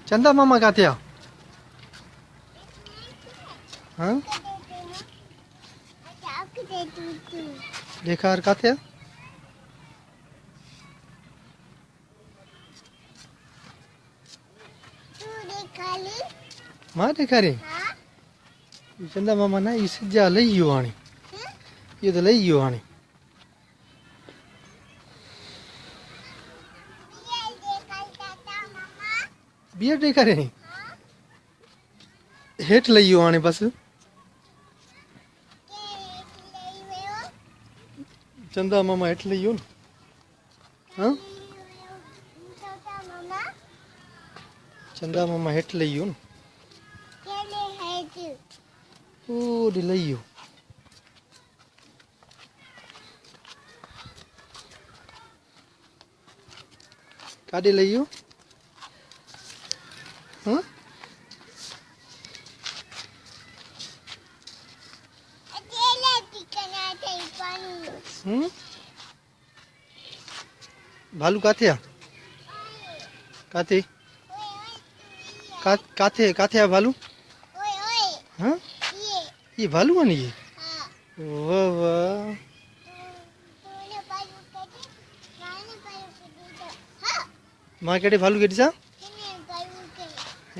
चंदा मामा का थे? हाँ देखा का थे? मां देखा रे चंदा मामा ना इस जा लई गयो हाणे ये तो लई गयो हाणे बियर देखा रे हेठ लई गयो हाणे बस चंदा मामा हेठ लई गयो न हाँ चंदा मामा हेठ लई गयो न ओ लई गयो काडे लई गयो हाँ भालू काथे काथे काथे काथे भालू हाँ ये भालू है नी ये वाह वाह मां केड़े भालू केड़ी सा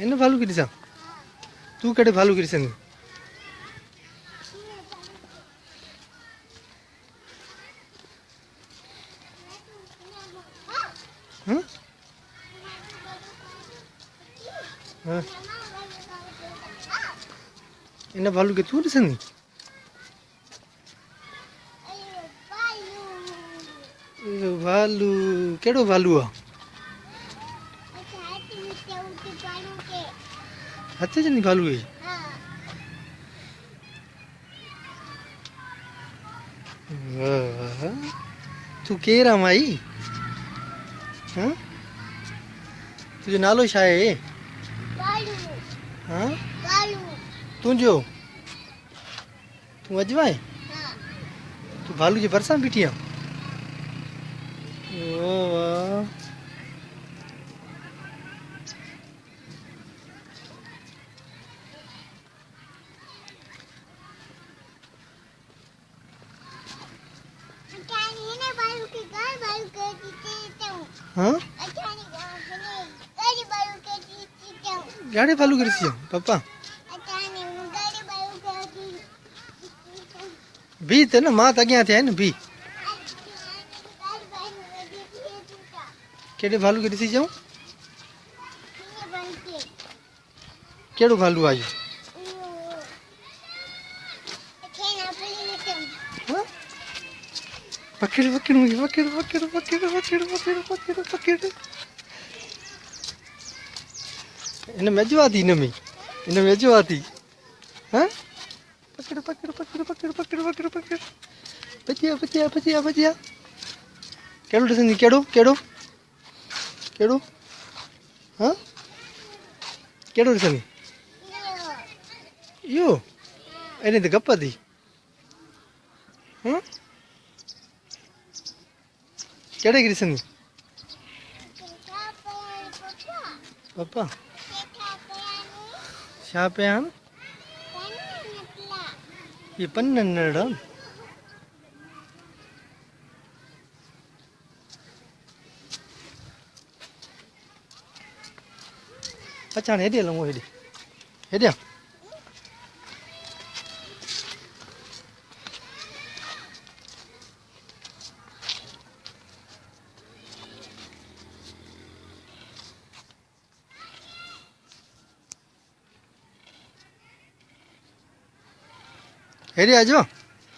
इने भालू केड़ी सा तू केड़े भालू केड़ी सा हाँ हाँ इने भालू के तू दिसनी भालू केड़ो भालू आ हथे जनी भालू है तू केरा माई हाँ तुझो नालो छा है हाँ तुझो तू अजवा है तू भालू जे बरसा बीठी आ वाह हाँ गाड़ी भालू करी सी पापा भी थे ना मां तगिया थे न भी केड़े भालू करी सी जाऊं केड़ो भालू आई हाँ? पकड़ पकड़ मुझे पकड़ पकड़ पकड़ पकड़ पकड़ पकड़ पकड़ इन्हें मेजवा थी इन्हें मेजवा थी हाँ पकड़ पकड़ पकड़ पकड़ पकड़ पकड़ पकड़ बचिया बचिया बचिया बचिया केड़ो दिसंदी केड़ो केड़ो केड़ो हाँ केड़ो दिसंदी यो इन्हें तो गप्पा थी हाँ केड़े की दिसंदी पापा छा पे आन ये पन्नड़ अच्छा हेडिया लंगो हेडी हेडिया हेडिया जो